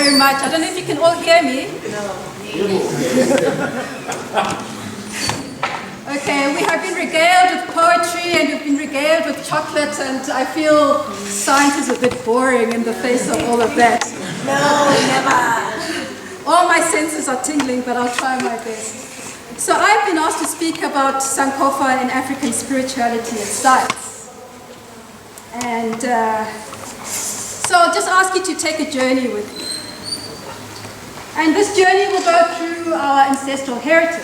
Very much. I don't know if you can all hear me. Okay, we have been regaled with poetry and we've been regaled with chocolate, and I feel science is a bit boring in the face of all of that. No, never. All my senses are tingling, but I'll try my best. So I've been asked to speak about Sankofa in African spirituality and science. And so I'll just ask you to take a journey with me. And this journey will go through our ancestral heritage.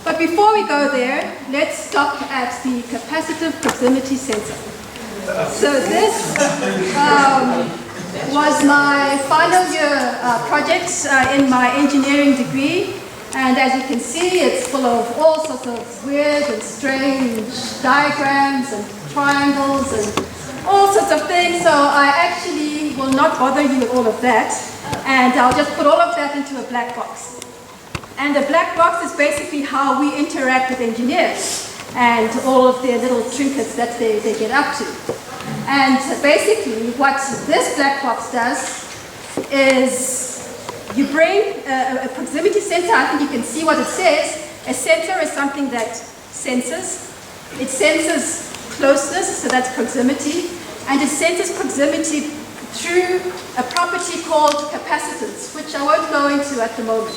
But before we go there, let's stop at the capacitive proximity sensor. So this was my final year project in my engineering degree. And as you can see, it's full of all sorts of weird and strange diagrams and triangles and all sorts of things. So I actually will not bother you with all of that. And I'll just put all of that into a black box. And the black box is basically how we interact with engineers and all of their little trinkets that they get up to. And basically what this black box does is you bring a proximity sensor. I think you can see what it says. A sensor is something that senses. It senses closeness, so that's proximity. And it senses proximity through a property called capacitance, which I won't go into at the moment.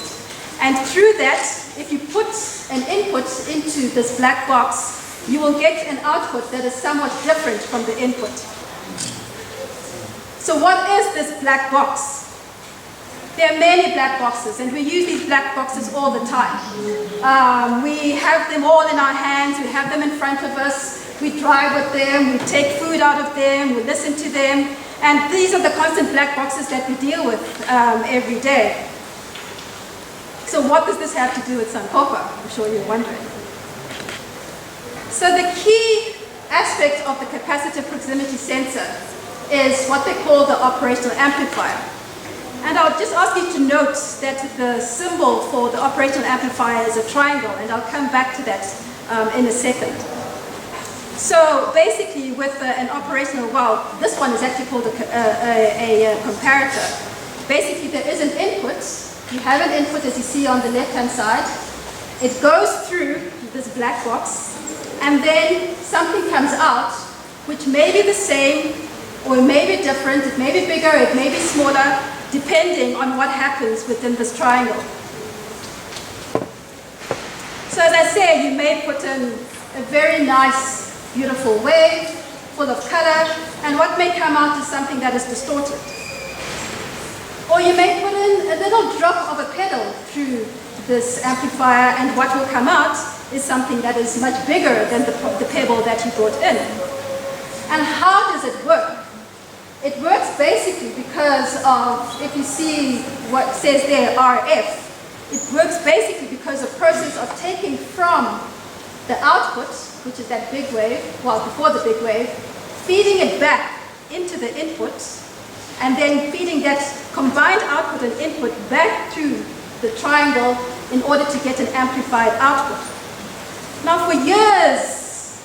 And through that, if you put an input into this black box, you will get an output that is somewhat different from the input. So what is this black box? There are many black boxes, and we use these black boxes all the time. We have them all in our hands, we have them in front of us, we drive with them, we take food out of them, we listen to them, and these are the constant black boxes that we deal with every day. So what does this have to do with Sankofa? I'm sure you're wondering. So the key aspect of the capacitive proximity sensor is what they call the operational amplifier. And I'll just ask you to note that the symbol for the operational amplifier is a triangle, and I'll come back to that in a second. So basically with an operational, well, this one is actually called a comparator. Basically there is an input. You have an input, as you see on the left-hand side. It goes through this black box, and then something comes out, which may be the same, or it may be different, it may be bigger, it may be smaller, depending on what happens within this triangle. So as I say, you may put in a very nice, beautiful wave, full of color, and what may come out is something that is distorted. Or you may put in a little drop of a pedal through this amplifier, and what will come out is something that is much bigger than the pebble that you brought in. And how does it work? It works basically because of, if you see what says there, RF, it works basically because of the process of taking from the output, which is that big wave, well, before the big wave, feeding it back into the input, and then feeding that combined output and input back through the triangle in order to get an amplified output. Now for years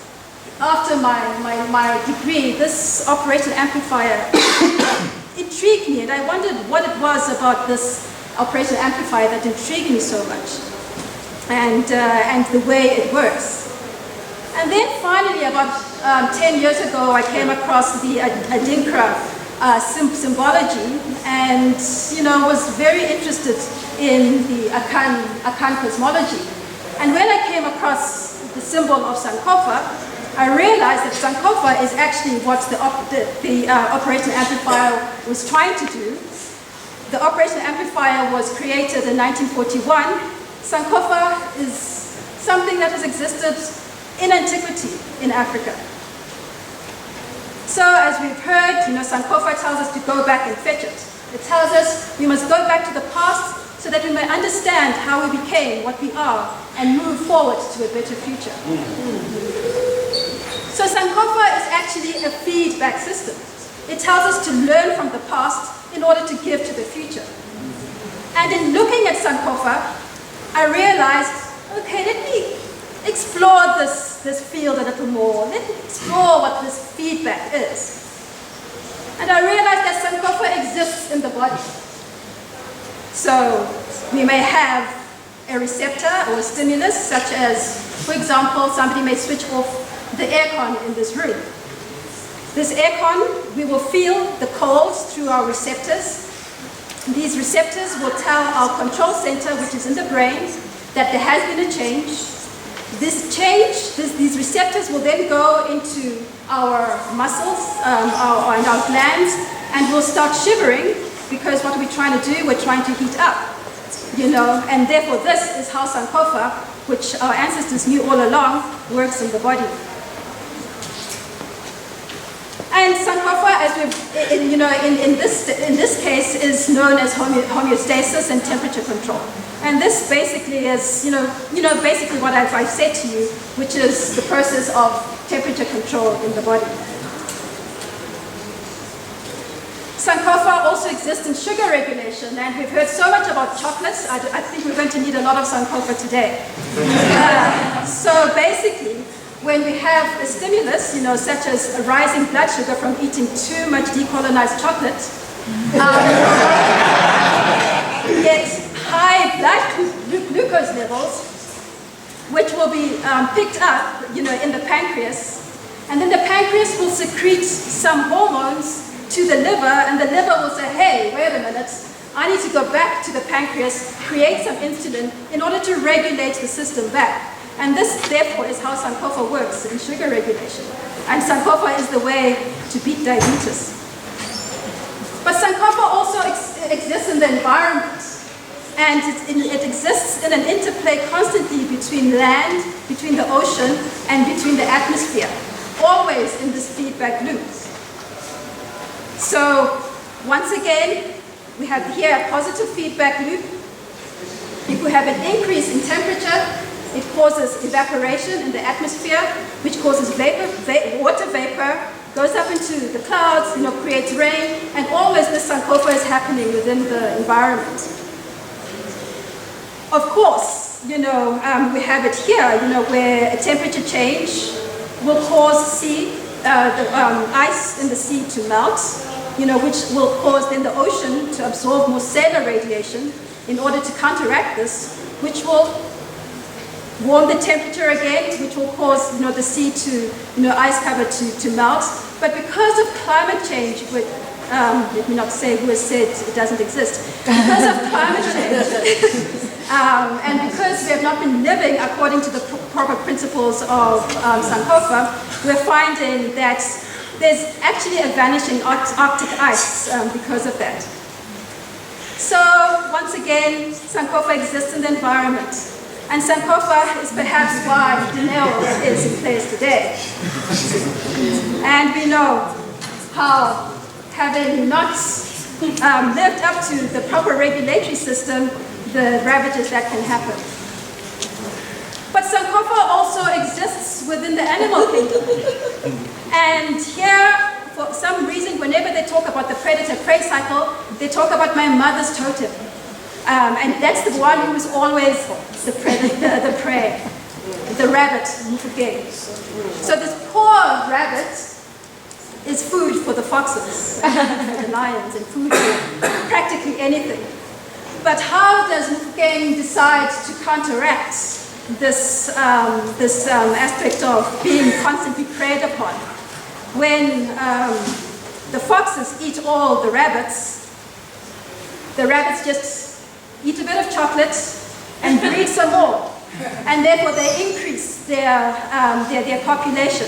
after my degree, this operational amplifier intrigued me, and I wondered what it was about this operational amplifier that intrigued me so much, and the way it works. And then finally, about 10 years ago, I came across the Adinkra symbology, and was very interested in the Akan cosmology. And when I came across the symbol of Sankofa, I realized that Sankofa is actually what the operational amplifier was trying to do. The operational amplifier was created in 1941. Sankofa is something that has existed in antiquity in Africa. So as we've heard, Sankofa tells us to go back and fetch it. It tells us we must go back to the past so that we may understand how we became what we are and move forward to a better future. So Sankofa is actually a feedback system. It tells us to learn from the past in order to give to the future. And in looking at Sankofa, I realized, okay, let me explore this field a little more. Let me explore what this feedback is. And I realized that Sankofa exists in the body. So we may have a receptor or a stimulus, such as, for example, somebody may switch off the aircon in this room. This aircon, we will feel the cold through our receptors. These receptors will tell our control center, which is in the brain, that there has been a change. This change, these receptors will then go into our muscles and our glands, and we'll start shivering, because what we're trying to do, we're trying to heat up, and therefore this is how Sankofa, which our ancestors knew all along, works in the body. And Sankofa, as we've, in this case, is known as homeostasis and temperature control. And this basically is, basically what I've said to you, which is the process of temperature control in the body. Sankofa also exists in sugar regulation, and we've heard so much about chocolates. I think we're going to need a lot of Sankofa today. So basically, when we have a stimulus, such as a rising blood sugar from eating too much decolonized chocolate, get high blood glucose levels, which will be picked up, in the pancreas, and then the pancreas will secrete some hormones to the liver, and the liver will say, hey, wait a minute, I need to go back to the pancreas, create some insulin in order to regulate the system back. And this, therefore, is how Sankofa works in sugar regulation. And Sankofa is the way to beat diabetes. But Sankofa also exists in the environment. And it exists in an interplay constantly between land, between the ocean, and between the atmosphere, always in this feedback loop. So, once again, we have here a positive feedback loop. If we have an increase in temperature, it causes evaporation in the atmosphere, which causes water vapor, goes up into the clouds, creates rain, and always this Sankofa is happening within the environment. Of course, we have it here, where a temperature change will cause the ice in the sea to melt, which will cause then the ocean to absorb more solar radiation in order to counteract this, which will warm the temperature again, which will cause the sea to, ice cover to melt. But because of climate change, let me not say who has said it doesn't exist, because of climate change, and because we have not been living according to the proper principles of Sankofa, we're finding that there's actually a vanishing Arctic ice because of that. So, once again, Sankofa exists in the environment. And Sankofa is perhaps why Dineo is in place today. And we know how, having not lived up to the proper regulatory system, the ravages that can happen. But Sankofa also exists within the animal kingdom. And here, for some reason, whenever they talk about the predator-prey cycle, they talk about my mother's totem. And that's the one who is always the prey, the rabbit, Mufugeng. So this poor rabbit is food for the foxes, for the lions, and food for practically anything. But how does Mufugeng decide to counteract this aspect of being constantly preyed upon? When the foxes eat all the rabbits just eat a bit of chocolate and breed some more, and therefore they increase their population.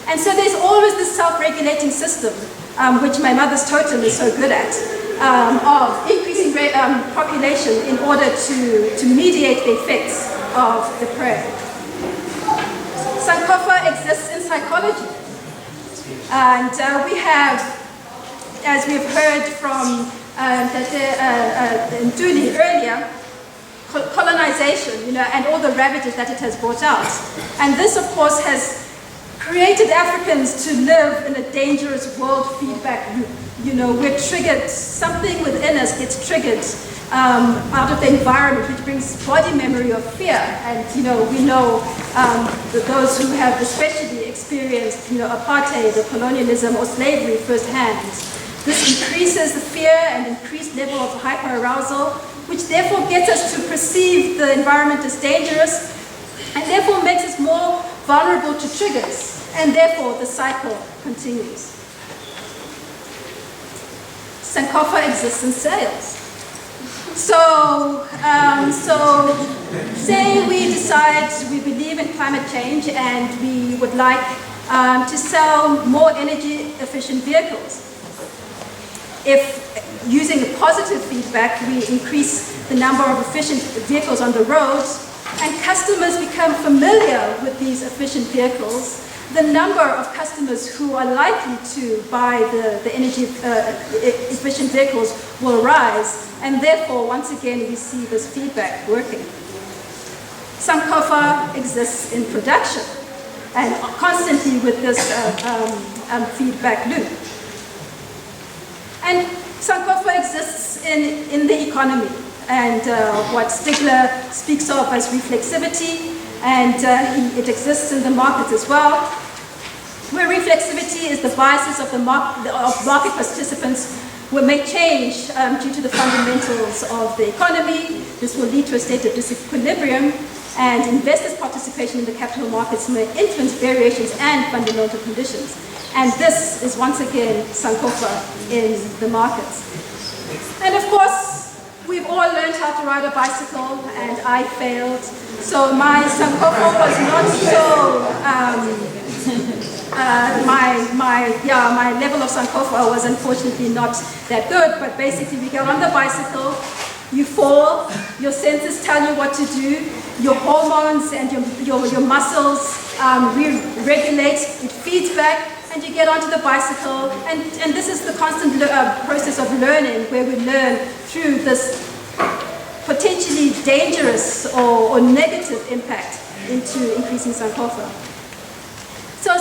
And so there's always this self-regulating system, which my mother's totem is so good at, of increasing population in order to mediate the effects of the prey. Sankofa exists in psychology, and we have, as we've heard from Ntuli earlier, colonization, and all the ravages that it has brought out. And this, of course, has created Africans to live in a dangerous world feedback loop. We're triggered, something within us gets triggered out of the environment, which brings body memory of fear. And, we know that those who have especially experienced, apartheid or colonialism or slavery firsthand, This increases the fear and increased level of hyperarousal, which therefore gets us to perceive the environment as dangerous, and therefore makes us more vulnerable to triggers, and therefore the cycle continues. Sankofa exists in cells. So say we decide we believe in climate change and we would like to sell more energy efficient vehicles. If using the positive feedback, we increase the number of efficient vehicles on the roads, and customers become familiar with these efficient vehicles, the number of customers who are likely to buy the energy efficient vehicles will rise, and therefore, once again, we see this feedback working. Sankofa exists in production, and constantly with this feedback loop. And Sankofa exists in the economy, and what Stigler speaks of as reflexivity, and it exists in the markets as well, where reflexivity is the biases of market participants may change due to the fundamentals of the economy. This will lead to a state of disequilibrium, and investors' participation in the capital markets may influence variations and fundamental conditions. And this is once again Sankofa in the markets. And of course, we've all learned how to ride a bicycle, and I failed. So my Sankofa was not so, my level of Sankofa was unfortunately not that good, but basically we get on the bicycle, you fall, your senses tell you what to do, your hormones and your muscles regulate, it feeds back, and you get onto the bicycle, and this is the constant process of learning, where we learn through this potentially dangerous or negative impact into increasing Sankofa. So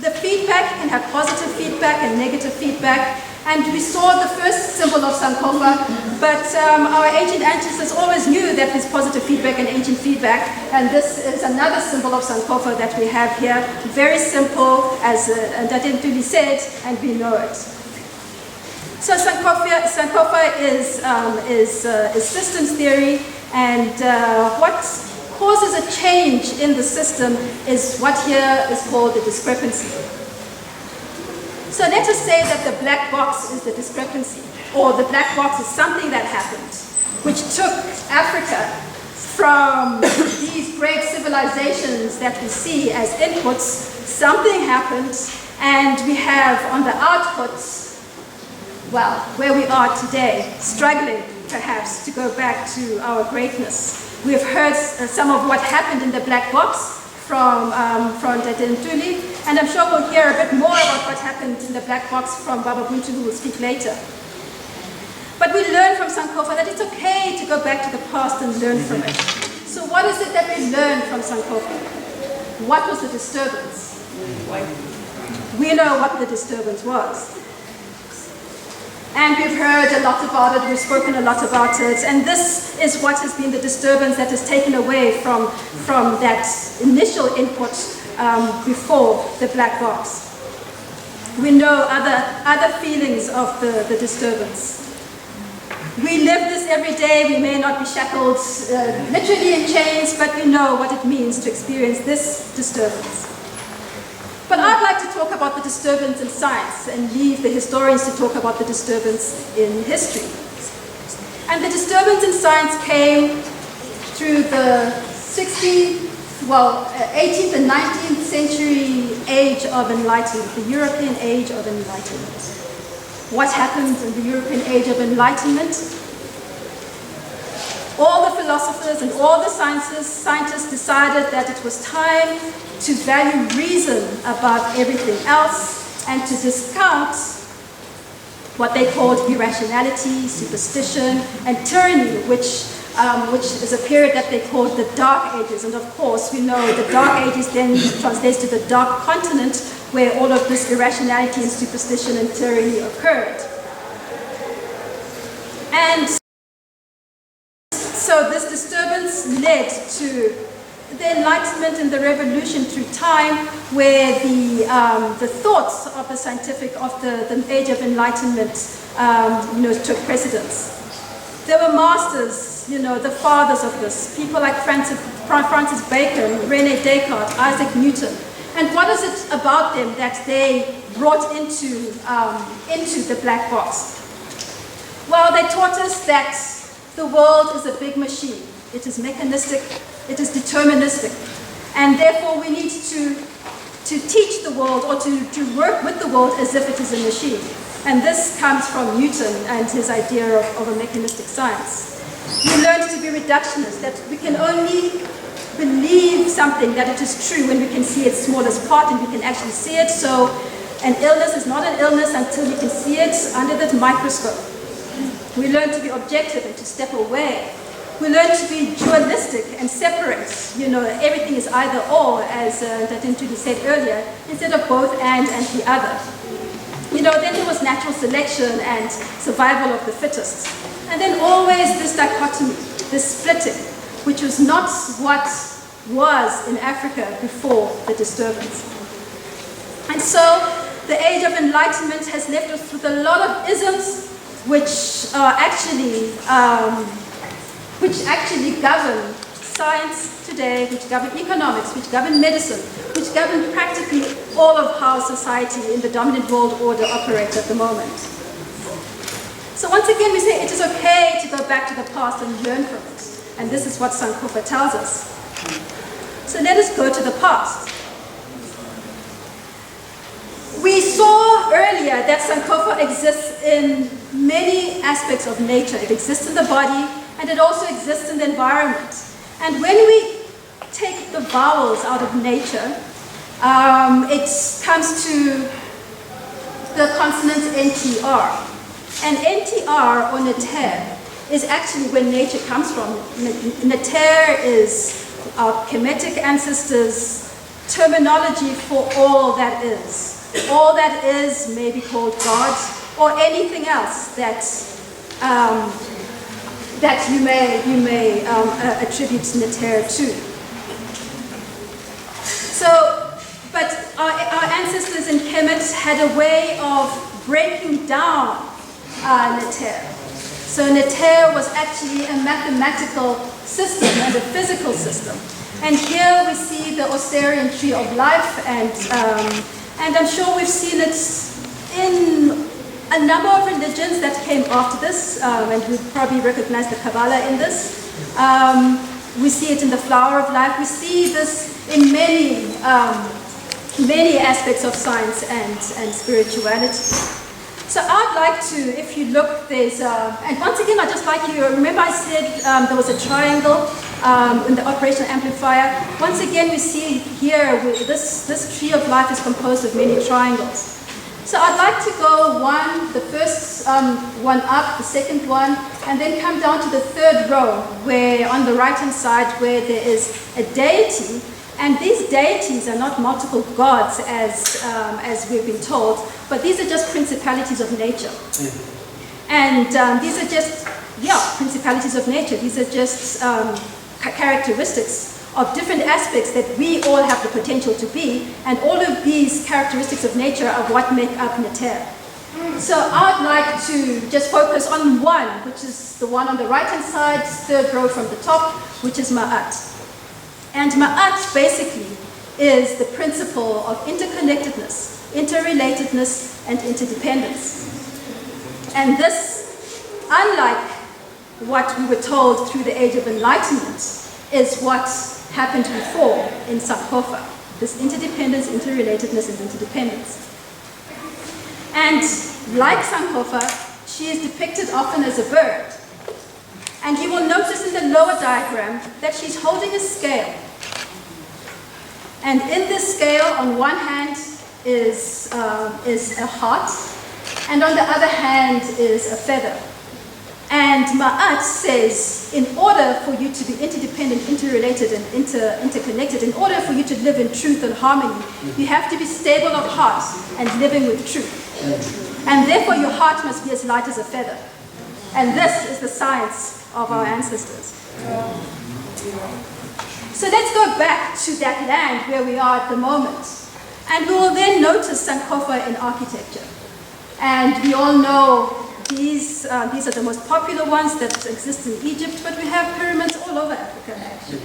the feedback can have positive feedback and negative feedback, and we saw the first symbol of Sankofa, but our ancient ancestors always knew that there's positive feedback and ancient feedback, and this is another symbol of Sankofa that we have here. Very simple, as Dadentuli said, and we know it. So Sankofa is systems theory, and what causes a change in the system is what here is called the discrepancy. So let us say that the black box is the discrepancy, or the black box is something that happened, which took Africa from these great civilizations that we see as inputs. Something happened, and we have on the outputs, well, where we are today, struggling perhaps to go back to our greatness. We have heard some of what happened in the black box from Dadentuli, and I'm sure we'll hear a bit more about what happened in the black box from Baba Buntu, who will speak later. But we learn from Sankofa that it's okay to go back to the past and learn from it. So what is it that we learned from Sankofa? What was the disturbance? We know what the disturbance was. And we've heard a lot about it, we've spoken a lot about it, and this is what has been the disturbance that is taken away from that initial input before the black box. We know other feelings of the disturbance. We live this every day. We may not be shackled literally in chains, but we know what it means to experience this disturbance. But I'd like to talk about the disturbance in science and leave the historians to talk about the disturbance in history. And the disturbance in science came through the 18th and 19th century age of enlightenment, the European age of enlightenment. What happened in the European age of enlightenment? All the philosophers and all the scientists decided that it was time to value reason above everything else and to discount what they called irrationality, superstition, and tyranny, which is a period that they called the Dark Ages. And of course, we know the Dark Ages then translates to the Dark Continent, where all of this irrationality and superstition and tyranny occurred. And so this disturbance led to the Enlightenment and the revolution through time, where the thoughts of the scientific, of the age of Enlightenment, took precedence. There were masters, the fathers of this, people like Francis Bacon, René Descartes, Isaac Newton. And what is it about them that they brought into the black box? Well, they taught us that the world is a big machine. It is mechanistic, it is deterministic. And therefore we need to teach the world, or to work with the world as if it is a machine. And this comes from Newton and his idea of a mechanistic science. We learned to be reductionist, that we can only believe something, that it is true, when we can see its smallest part and we can actually see it. So an illness is not an illness until you can see it under the microscope. We learn to be objective and to step away. We learn to be dualistic and separate. Everything is either or, as Rutendo said earlier, instead of both and the other. Then there was natural selection and survival of the fittest. And then always this dichotomy, this splitting, which was not what was in Africa before the disturbance. And so the age of Enlightenment has left us with a lot of isms which actually govern science today, which govern economics, which govern medicine, which govern practically all of how society in the dominant world order operates at the moment. So once again we say it is okay to go back to the past and learn from it. And this is what Sankofa tells us. So let us go to the past. We saw earlier that Sankofa exists in many aspects of nature. It exists in the body, and it also exists in the environment. And when we take the vowels out of nature, it comes to the consonant NTR. And NTR, or Neter, is actually where nature comes from. Neter is our Kemetic ancestors' terminology for all that is. All that is may be called God, or anything else that you may attribute Neter to. So, but our ancestors in Kemet had a way of breaking down Neter. So Neter was actually a mathematical system and a physical system. And here we see the Osirian tree of life, and I'm sure we've seen it in a number of religions that came after this, and we probably recognize the Kabbalah in this. We see it in the flower of life. We see this in many aspects of science and spirituality. So I'd like to, if you look, there's, and once again, I'd just like you, remember I said there was a triangle in the operational amplifier. Once again, we see here, this tree of life is composed of many triangles. So I'd like to go the first one up, the second one, and then come down to the third row, where on the right-hand side, where there is a deity. And these deities are not multiple gods, as we've been told, but these are just principalities of nature. And these are just, principalities of nature. These are just characteristics of different aspects that we all have the potential to be, and all of these characteristics of nature are what make up Neter. So I'd like to just focus on one, which is the one on the right-hand side, third row from the top, which is Ma'at. And Ma'at basically is the principle of interconnectedness, interrelatedness, and interdependence. And this, unlike what we were told through the Age of Enlightenment, is what happened before in Sankofa. This interdependence, interrelatedness, and interdependence. And like Sankofa, she is depicted often as a bird. And you will notice in the lower diagram that she's holding a scale. And in this scale, on one hand is a heart, and on the other hand is a feather. And Ma'at says, in order for you to be interdependent, interrelated, and interconnected, in order for you to live in truth and harmony, you have to be stable of heart and living with truth. And therefore your heart must be as light as a feather. And this is the science of our ancestors. So let's go back to that land where we are at the moment. And we will then notice Sankofa in architecture. And we all know these are the most popular ones that exist in Egypt, but we have pyramids all over Africa actually,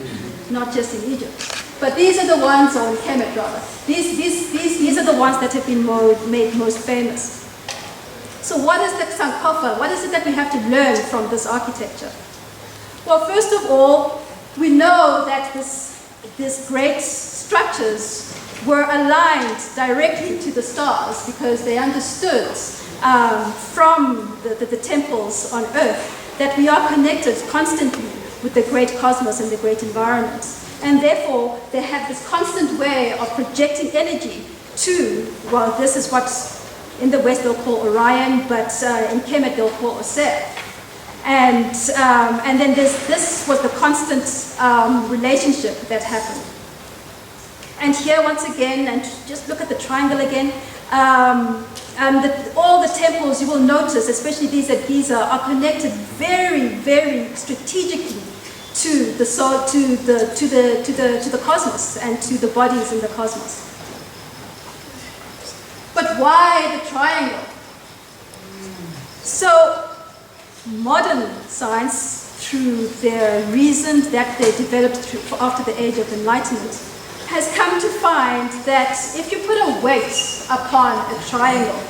not just in Egypt. But these are the ones, or in Kemet rather, these are the ones that have been made most famous. So what is the Sankofa? What is it that we have to learn from this architecture? Well, first of all, we know that these great structures were aligned directly to the stars because they understood from the temples on Earth that we are connected constantly with the great cosmos and the great environment. And therefore, they have this constant way of projecting energy to, well, this is what in the West they'll call Orion, but in Kemet they'll call Osir. And then this was the constant relationship that happened. And here once again, and just look at the triangle again, all the temples you will notice, especially these at Giza, are connected very, very strategically to the soul, to the cosmos and to the bodies in the cosmos. But why the triangle? So modern science, through their reasons that they developed after the Age of Enlightenment, has come to find that if you put a weight upon a triangle,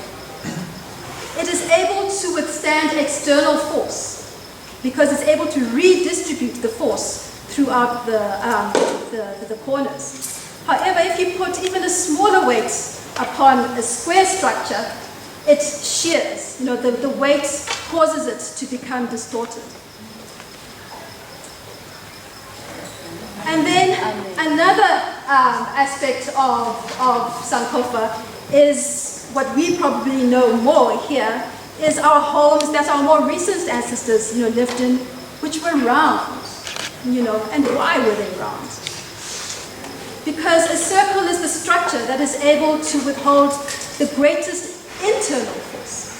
it is able to withstand external force because it's able to redistribute the force throughout the corners. However, if you put even a smaller weight upon a square structure, it shears. You know, the weight causes it to become distorted. And then another aspect of Sankofa is what we probably know more here, is our homes that our more recent ancestors, lived in, which were round, and why were they round? Because a circle is the structure that is able to withhold the greatest internal force.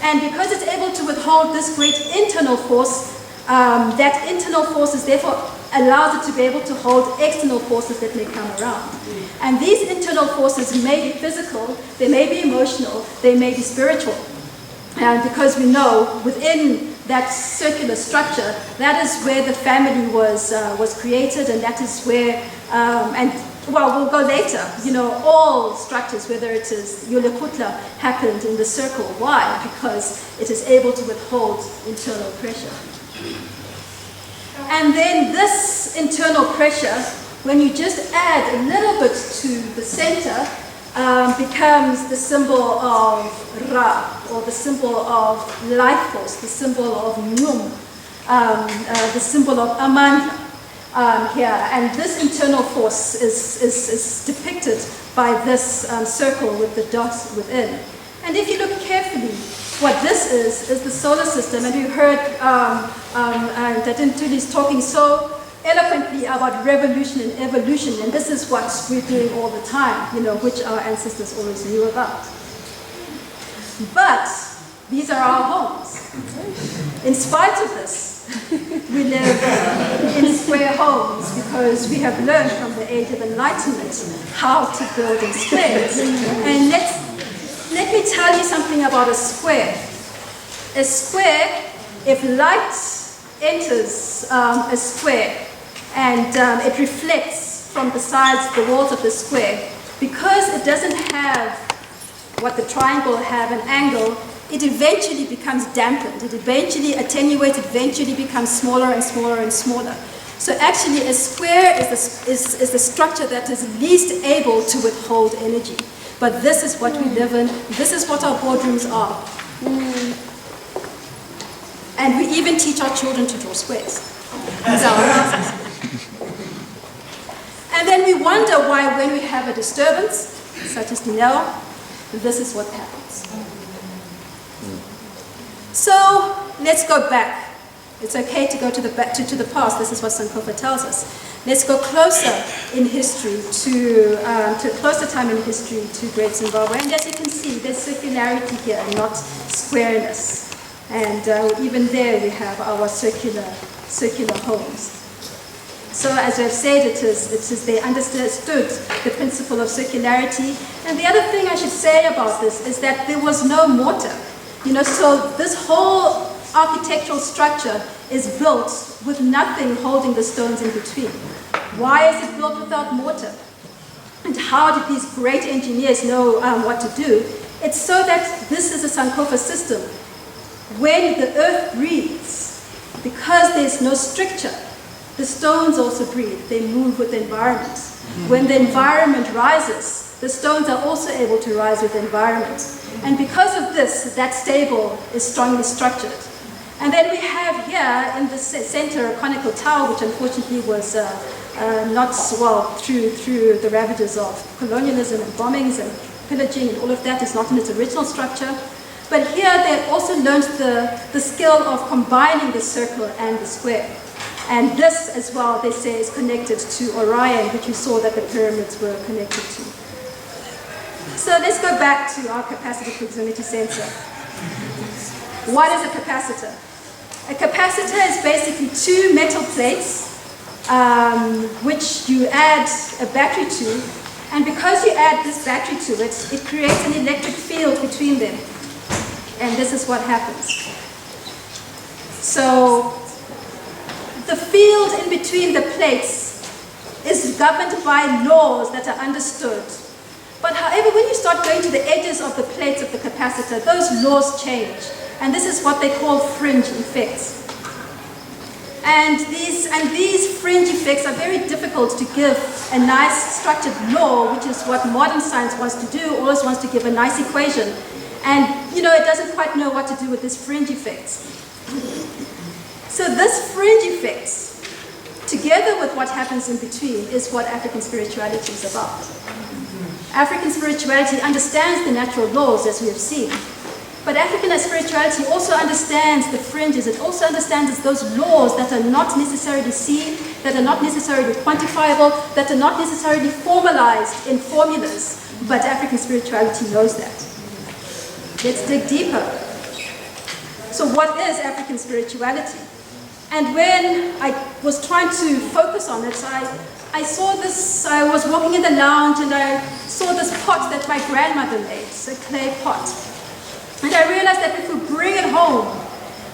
And because it's able to withhold this great internal force, that internal force is therefore allows it to be able to hold external forces that may come around. And these internal forces may be physical, they may be emotional, they may be spiritual. And because we know within that circular structure, that is where the family was created, and that is where, we'll go later, all structures, whether it is Yulekutla, happened in the circle. Why? Because it is able to withhold internal pressure. And then this internal pressure, when you just add a little bit to the center, becomes the symbol of Ra, or the symbol of life force, the symbol of Num, the symbol of Aman here. And this internal force is depicted by this circle with the dots within. And if you look carefully, what this is the solar system. And we heard that is talking so eloquently about revolution and evolution, and this is what we're doing all the time, which our ancestors always knew about. But these are our homes. In spite of this, we live in square homes because we have learned from the Age of Enlightenment how to build in squares. And let me tell you something about a square. A square, if light enters a square and it reflects from the sides, the walls of the square, because it doesn't have what the triangle have, an angle, it eventually becomes dampened. It eventually attenuates, eventually becomes smaller and smaller and smaller. So actually a square is the structure that is least able to withhold energy. But this is what we live in. This is what our boardrooms are. And we even teach our children to draw squares. These are our houses. And then we wonder why when we have a disturbance, such as Dinero, this is what happens. So let's go back. It's okay to go to the past. This is what Sankofa tells us. Let's go closer in history to closer time in history to Great Zimbabwe. And as you can see, there's circularity here, not squareness. And even there we have our circular homes. So as I've said, they understood the principle of circularity. And the other thing I should say about this is that there was no mortar. So this whole architectural structure is built with nothing holding the stones in between. Why is it built without mortar? And how did these great engineers know what to do? It's so that this is a Sankofa system. When the earth breathes, because there's no stricture, the stones also breathe. They move with the environment. When the environment rises, the stones are also able to rise with the environment. And because of this, that stable is strongly structured. And then we have here in the center a conical tower, which unfortunately was not through the ravages of colonialism and bombings and pillaging and all of that is not in its original structure. But here they also learned the skill of combining the circle and the square. And this as well, they say, is connected to Orion, which we saw that the pyramids were connected to. So let's go back to our capacitor proximity sensor. What is a capacitor? A capacitor is basically two metal plates which you add a battery to, and because you add this battery to it, it creates an electric field between them. And this is what happens. So the field in between the plates is governed by laws that are understood. But however, when you start going to the edges of the plates of the capacitor, those laws change. And this is what they call fringe effects. And these fringe effects are very difficult to give a nice structured law, which is what modern science wants to do, always wants to give a nice equation. And it doesn't quite know what to do with these fringe effects. So this fringe effects, together with what happens in between, is what African spirituality is about. African spirituality understands the natural laws, as we have seen. But African spirituality also understands the fringes. It also understands those laws that are not necessarily seen, that are not necessarily quantifiable, that are not necessarily formalized in formulas. But African spirituality knows that. Let's dig deeper. So what is African spirituality? And when I was trying to focus on it, I saw this, I was walking in the lounge and I saw this pot that my grandmother made, a clay pot. And I realized that if we bring it home,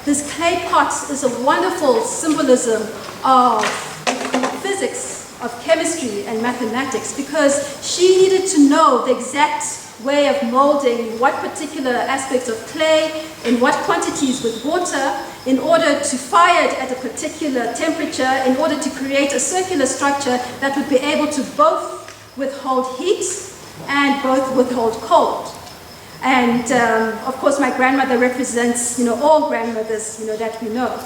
this clay pot is a wonderful symbolism of physics, of chemistry and mathematics, because she needed to know the exact way of molding what particular aspects of clay, in what quantities with water, in order to fire it at a particular temperature, in order to create a circular structure that would be able to both withhold heat and both withhold cold. And of course my grandmother represents, all grandmothers, that we know.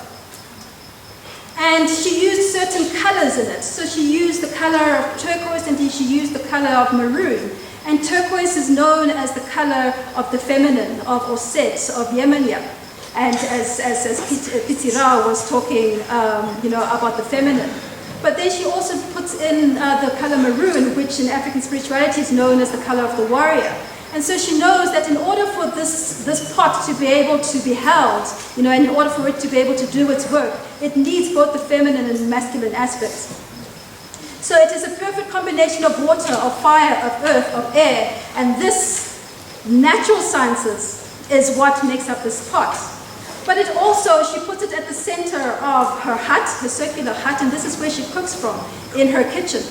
And she used certain colors in it. So she used the color of turquoise and she used the color of maroon. And turquoise is known as the color of the feminine, of Osset, of Yemenia. And as Pitira was talking, about the feminine. But then she also puts in the color maroon, which in African spirituality is known as the color of the warrior. And so she knows that in order for this pot to be able to be held, in order for it to be able to do its work, it needs both the feminine and masculine aspects. So it is a perfect combination of water, of fire, of earth, of air, and this natural sciences is what makes up this pot. But it also, she puts it at the center of her hut, her circular hut, and this is where she cooks from, in her kitchen.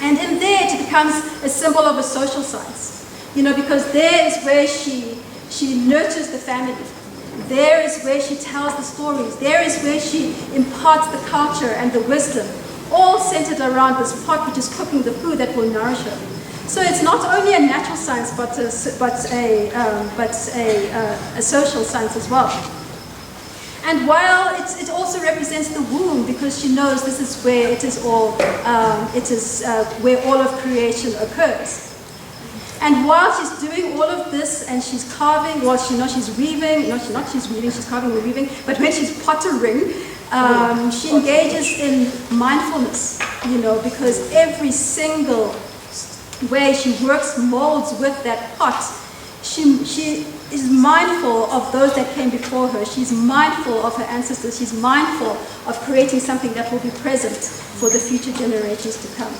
And in there it becomes a symbol of a social science, because there is where she nurtures the family. There is where she tells the stories. There is where she imparts the culture and the wisdom, all centered around this pot which is cooking the food that will nourish her. So it's not only a natural science, but a social science as well. And while it also represents the womb, because she knows this is where it is all, where all of creation occurs. And while she's doing all of this and she's carving, she's weaving, she's carving and weaving, but when she's pottering, she engages in mindfulness, because every single way she molds with that pot, she is mindful of those that came before her. She's mindful of her ancestors. She's mindful of creating something that will be present for the future generations to come.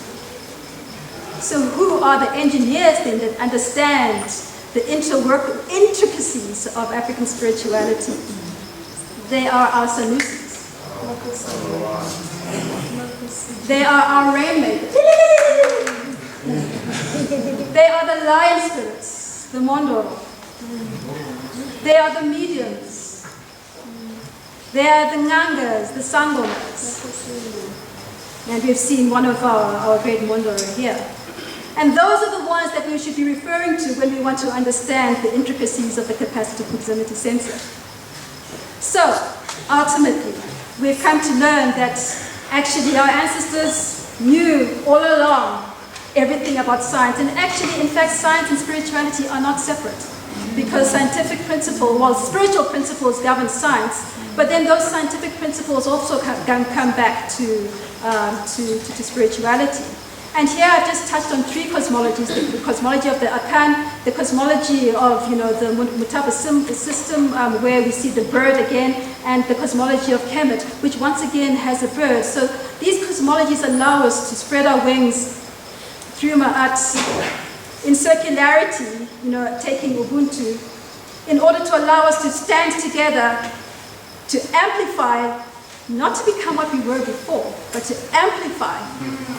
So who are the engineers then that understand the intricacies of African spirituality? They are our Sanussis. They are our rainmakers. They are the lion spirits, the Mondoro. They are the mediums. They are the Ngangas, the Sangomas. And we've seen one of our great Mondoro here. And those are the ones that we should be referring to when we want to understand the intricacies of the capacitor proximity sensor. So, ultimately, we've come to learn that actually our ancestors knew all along everything about science. And actually, in fact, science and spirituality are not separate. Because scientific principles, well, spiritual principles govern science, but then those scientific principles also come back to spirituality. And here I've just touched on three cosmologies: the cosmology of the Akan, the cosmology of the Mutapa system, where we see the bird again, and the cosmology of Kemet, which once again has a bird. So these cosmologies allow us to spread our wings through Ma'at in circularity, taking Ubuntu, in order to allow us to stand together, to amplify, not to become what we were before, but to amplify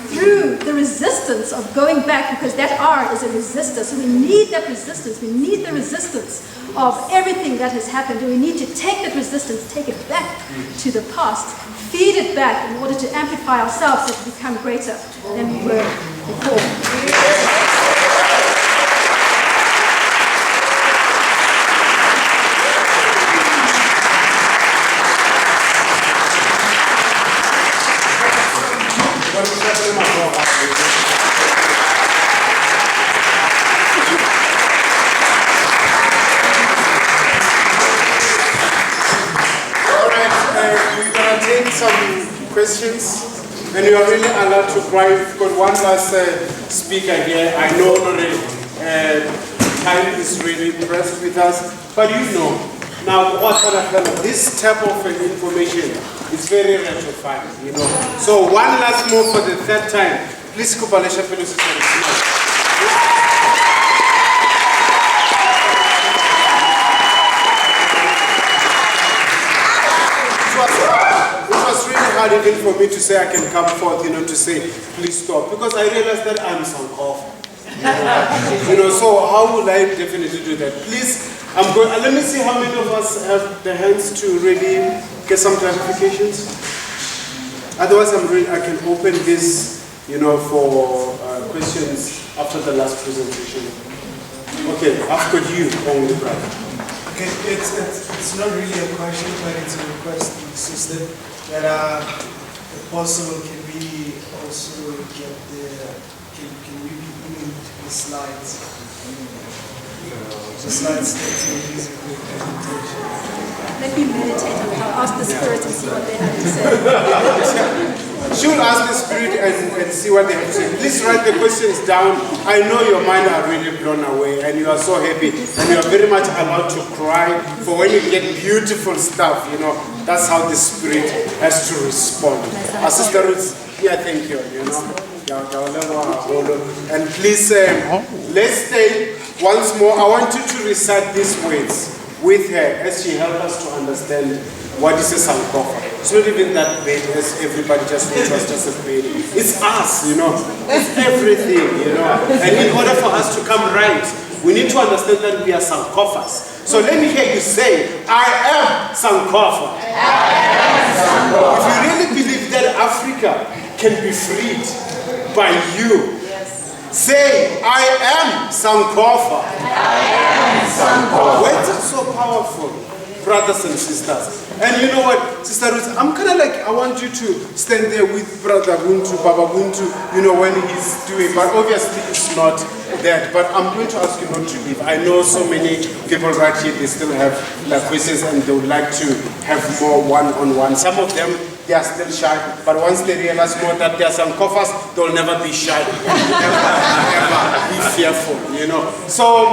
through the resistance of going back, because that R is a resistor. So we need that resistance. We need the resistance of everything that has happened. And we need to take that resistance, take it back to the past, feed it back in order to amplify ourselves and become greater than we were before. Questions, and you are really allowed to cry. We've got one last speaker here. I know already time is really pressed with us, but now what this type of information is very rare to find, So one last move for the third time. Please, Kupalesha Pelusi. Hard even for me to say I can come forth, to say please stop, because I realized that I'm Sankofa. So how will I definitely do that? Please, I'm going. Let me see how many of us have the hands to really get some clarifications. Otherwise, I can open this, for questions after the last presentation. Okay, I've got you, only brother. Okay, it's not really a question, but it's a request, sister. That if possible, can we also get can we be emailed the slides? The slides that you're using for the presentation. Let me meditate on how, ask the spirit and see what they have to say. She will ask the spirit and see what they have to say. Please write the questions down. I know your mind are really blown away and you are so happy and you are very much allowed to cry for when you get beautiful stuff, That's how the spirit has to respond. Sister Ruth, thank you, And please, let's stay once more. I want you to recite these words with her as she helps us to understand what is a Sankofa. It's not even that big as everybody just thinks it's just a baby. It's us, It's everything, And in order for us to come right, we need to understand that we are Sankofas. So let me hear you say, I am Sankofa. If you really believe that Africa can be freed by you, say, I am Sankofa. Words are so powerful, brothers and sisters. And you know what, Sister Ruth, I'm kind of like, I want you to stand there with Brother Buntu, Baba Buntu, when he's doing, but obviously it's not that. But I'm going to ask you not to leave. I know so many people right here, they still have questions and they would like to have more one-on-one. Some of them, they are still shy, but once they realize more that there are some coffers, they'll never be shy. Never be fearful, So